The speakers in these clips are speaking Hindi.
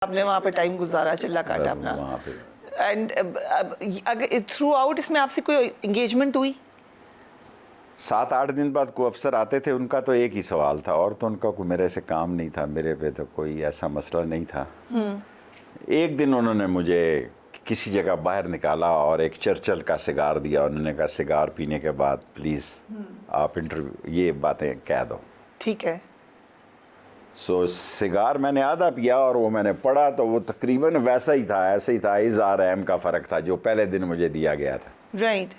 आपने वहाँ पे टाइम गुजारा, चिल्ला काटा अपना वहाँ पे। एंड अगर थ्रू आउट इसमें आपसे कोई एंगेजमेंट हुई? 7-8 दिन बाद कोई अफसर आते थे, उनका तो एक ही सवाल था, और तो उनका कोई मेरे से काम नहीं था, मेरे पे तो कोई ऐसा मसला नहीं था। एक दिन उन्होंने मुझे किसी जगह बाहर निकाला और एक चर्चिल का सिगार दिया। उन्होंने कहा सिगार पीने के बाद प्लीज़ आप इंटरव्यू ये बातें कह दो। ठीक है। सो सिगार मैंने आधा पिया और वो मैंने पढ़ा तो वो तकरीबन वैसा ही था, ऐसे ही था, इज़ार अहम का फ़र्क था जो पहले दिन मुझे दिया गया था। राइट।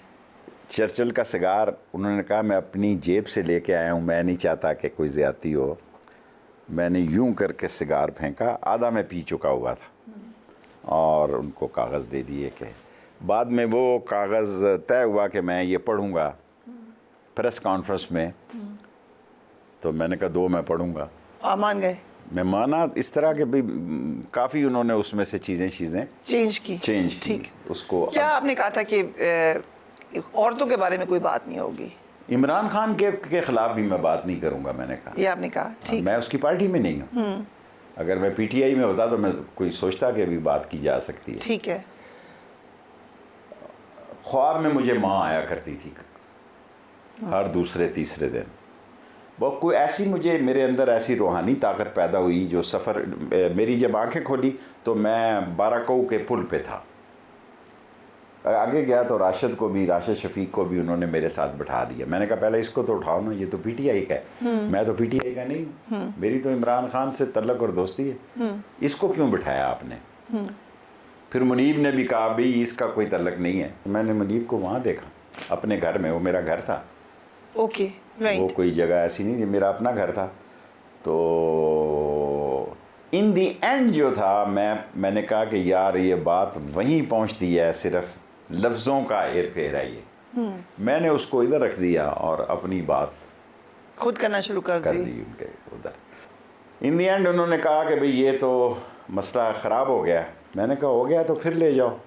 चर्चिल का सिगार, उन्होंने कहा मैं अपनी जेब से लेके आया हूँ, मैं नहीं चाहता कि कोई ज़्यादती हो। मैंने यूं करके सिगार फेंका, आधा मैं पी चुका हुआ था, और उनको कागज़ दे दिए कि बाद में वो कागज़ तय हुआ कि मैं ये पढ़ूँगा प्रेस कॉन्फ्रेंस में। तो मैंने कहा 2 मैं पढ़ूँगा। आप मान गए? मैं माना इस तरह के भी काफ़ी उन्होंने उसमें से चीज़ें चेंज की। ठीक उसको। क्या आपने कहा था कि औरतों के बारे में कोई बात नहीं होगी? इमरान खान के ख़िलाफ़ भी मैं बात नहीं करूँगा, मैंने कहा। ये आपने कहा? ठीक। मैं उसकी पार्टी में नहीं हूँ। अगर मैं पीटीआई में होता तो मैं कोई सोचता कि अभी बात की जा सकती है। ठीक है। ख्वाब में मुझे माँ आया करती थी हर दूसरे तीसरे दिन। वो कोई ऐसी मुझे मेरे अंदर ऐसी रूहानी ताकत पैदा हुई जो सफ़र मेरी जब आंखें खोली तो मैं बाराकऊ के पुल पे था। आगे गया तो राशिद शफीक को भी उन्होंने मेरे साथ बैठा दिया। मैंने कहा पहले इसको तो उठाओ ना, ये तो पीटीआई का है, मैं तो पीटीआई का नहीं हूँ, मेरी तो इमरान खान से तल्लक और दोस्ती है, इसको क्यों बिठाया आपने? फिर मुनीब ने भी कहा भाई इसका कोई तल्लक नहीं है। मैंने मुनीब को वहाँ देखा अपने घर में, वो मेरा घर था। Okay, right. वो कोई जगह ऐसी नहीं थी, मेरा अपना घर था। तो इन दी एंड जो था मैंने कहा कि यार ये बात वहीं पहुंचती है, सिर्फ लफ्ज़ों का हेर फेर है ये। मैंने उसको इधर रख दिया और अपनी बात खुद करना शुरू कर दी उनके उधर। इन दी एंड उन्होंने कहा कि भाई ये तो मसला ख़राब हो गया। मैंने कहा हो गया तो फिर ले जाओ।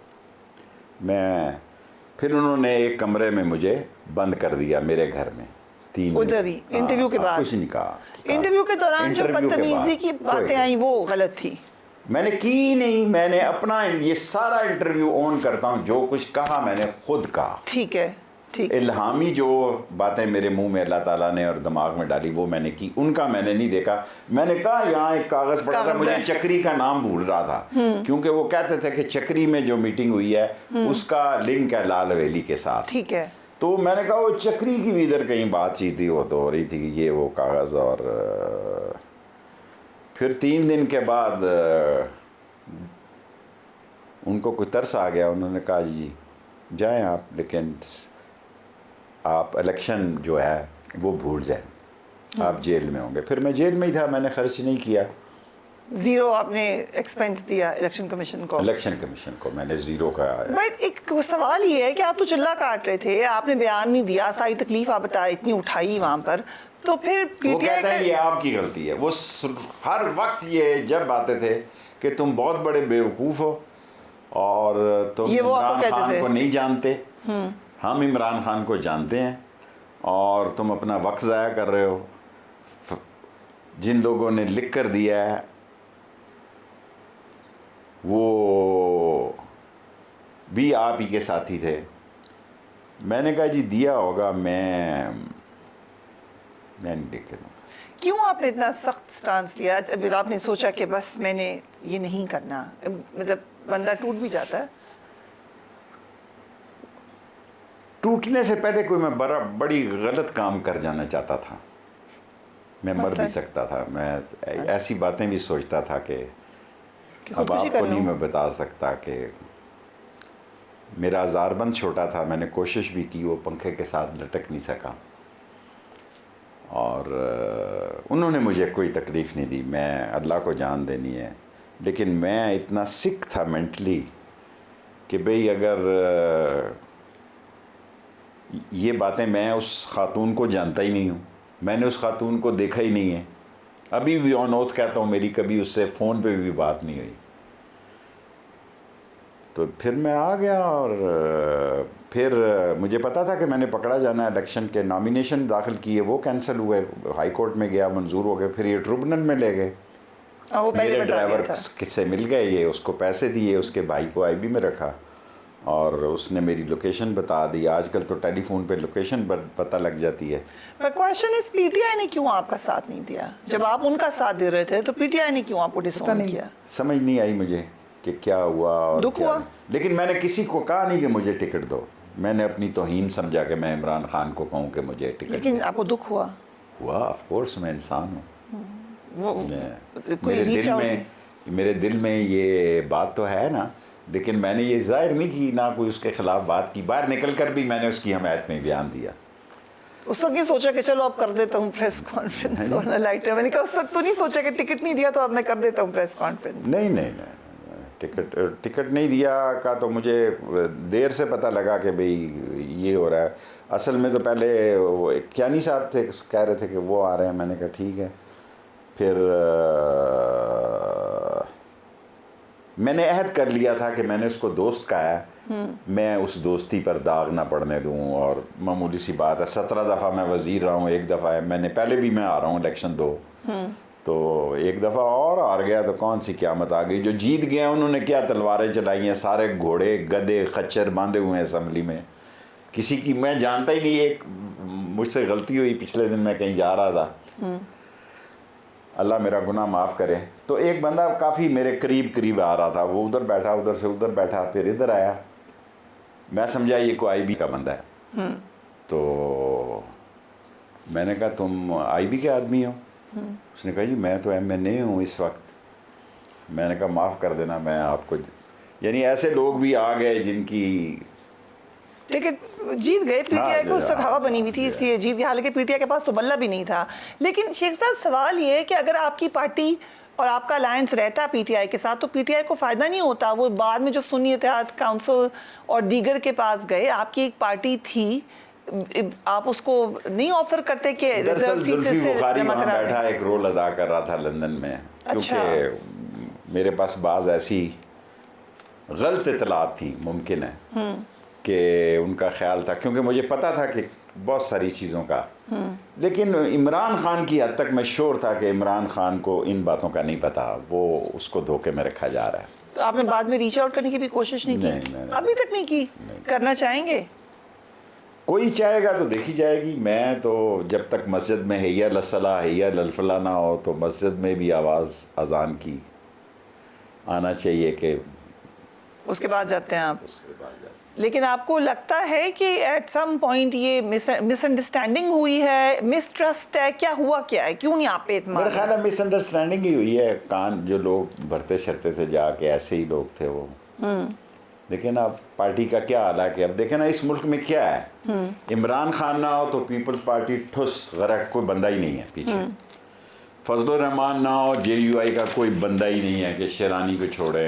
फिर उन्होंने एक कमरे में मुझे बंद कर दिया मेरे घर में 3 उधर ही इंटरव्यू के बाद? कुछ नहीं कहा। इंटरव्यू के दौरान जो बदतमीजी की बातें आई वो गलत थी? मैंने की नहीं, मैंने अपना ये सारा इंटरव्यू ऑन करता हूँ, जो कुछ कहा मैंने खुद कहा। ठीक है, ठीक। इल्हामी जो बातें मेरे मुंह में अल्लाह ताला ने और दिमाग में डाली वो मैंने की, उनका मैंने नहीं देखा। मैंने कहा यहाँ एक कागज़ पड़ा था, मुझे चक्री का नाम भूल रहा था, क्योंकि वो कहते थे कि चक्री में जो मीटिंग हुई है उसका लिंक है लाल हवेली के साथ। ठीक है। तो मैंने कहा वो चक्री की भी इधर कहीं बातचीत ही हो रही थी कि ये वो कागज़। और फिर 3 दिन के बाद उनको कोई तरस आ गया। उन्होंने कहा जी जाएं आप, लेकिन आप इलेक्शन जो है वो भूल जाएं, आप जेल में होंगे। फिर मैं जेल में ही था, मैंने खर्च नहीं किया। ज़ीरो आपने एक्सपेंस दिया इलेक्शन कमीशन को? इलेक्शन कमीशन को मैंने ज़ीरो का। बट एक सवाल ये है कि आप तो चिल्ला काट रहे थे, आपने बयान नहीं दिया, सारी तकलीफ आप बता इतनी उठाई वहाँ पर, तो फिर वो कहते हैं ये आपकी गलती है। वो हर वक्त ये जब आते थे कि तुम बहुत बड़े बेवकूफ़ हो और तुम इमरान खान को नहीं जानते, हम इमरान खान को जानते हैं और तुम अपना वक्त ज़ाया कर रहे हो। जिन लोगों ने लिख कर दिया है वो भी आप ही के साथी थे। मैंने कहा जी दिया होगा, मैं नहीं लिख के दूँगा। क्यों आपने इतना सख्त स्टांस लिया? अगर आपने सोचा कि बस मैंने ये नहीं करना, मतलब बंदा टूट भी जाता है। टूटने से पहले कोई मैं बड़ी गलत काम कर जाना चाहता था, मैं मर भी सकता था। मैं ऐसी बातें भी सोचता था कि अब आपको नहीं मैं बता सकता कि मेरा हज़ारबंद छोटा था, मैंने कोशिश भी की, वो पंखे के साथ लटक नहीं सका और उन्होंने मुझे कोई तकलीफ़ नहीं दी। मैं अल्लाह को जान देनी है, लेकिन मैं इतना सिक था मेंटली कि भाई अगर ये बातें, मैं उस खातून को जानता ही नहीं हूँ, मैंने उस खातून को देखा ही नहीं है, अभी भी ऑन ओथ कहता हूँ मेरी कभी उससे फ़ोन पे भी बात नहीं हुई। तो फिर मैं आ गया और फिर मुझे पता था कि मैंने पकड़ा जाना है। इलेक्शन के नॉमिनेशन दाखिल किए, वो कैंसिल हुए, हाई कोर्ट में गया, मंजूर हो गए, फिर ये ट्रिब्यूनल में ले गए। वो पहले मेरे बता दिया ड्राइवर था। से मिल गए, ये उसको पैसे दिए, उसके भाई को आईबी में रखा और उसने मेरी लोकेशन बता दी। आजकल तो टेलीफोन पे लोकेशन पता लग जाती है। पर क्वेश्चन इज पीटीआई ने क्यों आपका साथ नहीं दिया? जब आप उनका साथ दे रहे थे तो पीटीआई ने क्यों आपको पता डिसोन नहीं, किया? समझ नहीं आई मुझे कि क्या हुआ और दुख क्या हुआ? नहीं। लेकिन मैंने किसी को कहा नहीं कि मुझे टिकट दो। मैंने अपनी तौहीन समझा कि मैं इमरान खान को कहूँ कि मुझे टिकट लेकिन दे। आपको दुख हुआ? हुआ, ऑफ कोर्स, मैं इंसान हूँ। वो कोई मेरे रीच दिल आउट में मेरे दिल में ये बात तो है ना, लेकिन मैंने ये जाहिर नहीं की, ना कोई उसके खिलाफ बात की। बाहर निकल कर भी मैंने उसकी हमायत में बयान दिया। उस वक्त ये सोचा कि चलो अब कर देता हूँ प्रेस कॉन्फ्रेंस वाला लाइट। मैंने कहा उस वक्त तो नहीं सोचा कि टिकट नहीं दिया तो अब मैं कर देता हूँ प्रेस कॉन्फ्रेंस। नहीं नहीं नहीं, टिकट नहीं दिया का तो मुझे देर से पता लगा कि भाई ये हो रहा है। असल में तो पहले वो कियानी साहब थे, कह रहे थे कि वो आ रहे हैं। मैंने कहा ठीक है। फिर मैंने अहद कर लिया था कि मैंने उसको दोस्त कहा है, मैं उस दोस्ती पर दाग ना पड़ने दूं। और मामूली सी बात है, 17 दफ़ा मैं वज़ीर रहा हूँ, एक दफ़ा है मैंने पहले भी मैं आ रहा हूँ इलेक्शन 2, तो एक दफ़ा और हार गया तो कौन सी क़यामत आ गई। जो जीत गए उन्होंने क्या तलवारें चलाई हैं, सारे घोड़े गधे खच्चर बांधे हुए हैं असम्बली में। किसी की मैं जानता ही नहीं। एक मुझसे गलती हुई, पिछले दिन मैं कहीं जा रहा था, अल्लाह मेरा गुनाह माफ़ करे, तो एक बंदा काफ़ी मेरे करीब आ रहा था। वो उधर बैठा, उधर से उधर बैठा, फिर इधर आया। मैं समझा ये कोई आईबी का बंदा है। तो मैंने कहा तुम आईबी के आदमी हो? उसने कहा जी मैं तो एमएनए हूँ इस वक्त। मैंने कहा माफ़ कर देना, मैं आपको, यानी ऐसे लोग भी आ गए जिनकी टिकट जीत गए। पीटीआई को उस तक हवा बनी हुई थी इसलिए जीत गया, हालांकि पीटीआई के पास तो बल्ला भी नहीं था। लेकिन शेख साहब सवाल ये है कि अगर आपकी पार्टी और आपका अलायंस रहता पीटीआई के साथ तो पीटीआई को फायदा नहीं होता? वो बाद में जो सुन्नी इत्तेहाद काउंसिल और दीगर के पास गए, आपकी एक पार्टी थी, आप उसको नहीं ऑफर करते कि रिजर्व सीट से बुखारी जमा वहाँ करा बैठा दें? एक रोल अदा कर रहा था लंदन में। अच्छा। क्योंकि मेरे पास बाज ऐसी गलत इतलात थी, मुमकिन है कि उनका ख्याल था, क्योंकि मुझे पता था कि बहुत सारी चीज़ों का, लेकिन इमरान खान की हद तक मैं श्योर था कि इमरान खान को इन बातों का नहीं पता, वो उसको धोखे में रखा जा रहा है। तो आपने बाद में रीच आउट करने की भी कोशिश नहीं की? नहीं, अभी तक नहीं की? करना चाहेंगे? कोई चाहेगा तो देखी जाएगी। मैं तो जब तक मस्जिद में हैया लसला हैया ललफला ना हो, तो मस्जिद में भी आवाज़ अजान की आना चाहिए कि उसके बाद जाते हैं आप। लेकिन आपको लगता है कि एट सम पॉइंट ये मिसअंडरस्टैंडिंग हुई है, मिसट्रस्ट है, क्या हुआ, क्या है, क्यों नहीं आप पे इत्मीनान? मेरा ख्याल है मिसअंडरस्टैंडिंग ही हुई है। कान जो लोग भरते शरते थे जाके, ऐसे ही लोग थे वो। लेकिन अब पार्टी का क्या हाल है कि अब देखें ना इस मुल्क में क्या है। इमरान खान ना हो तो पीपल्स पार्टी ठुस गरक, कोई बंदा ही नहीं है पीछे। फजलुर रहमान ना हो, JUI का कोई बंदा ही नहीं है कि शेरानी को छोड़े।